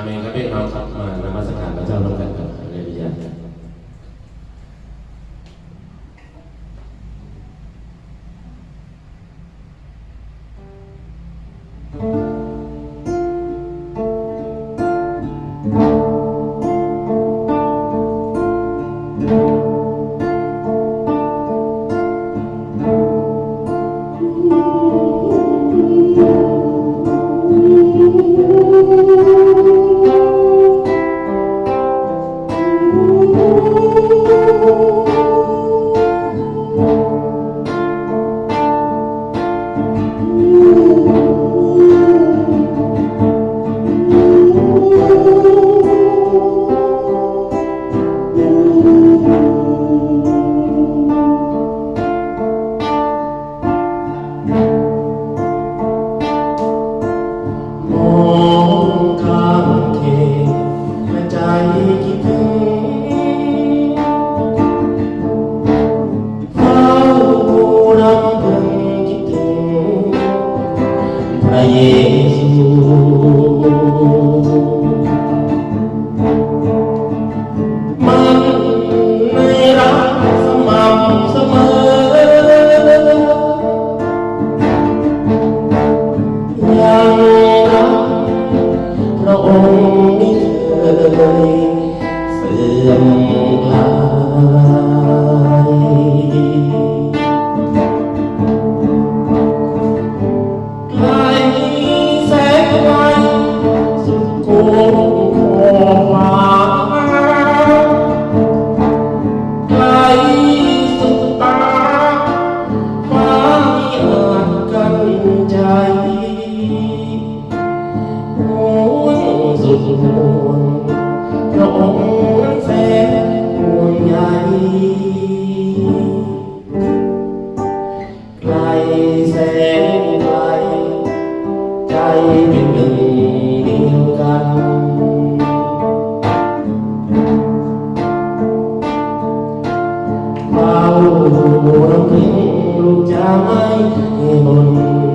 เมนครับพี่น้องครับมานมัสการพระเจ้าร่วมกันกับในวิญญาณเยซูมันในรักสม่ำเสมอยังรักพระองค์ไม่เคยเสื่อมคลายพระองค์นั้นแสนห่วงใยไกลแสนไกลใจเป็นหนึ่งเดียวกันเฝ้ารำพึงลูกจะไม่บ่น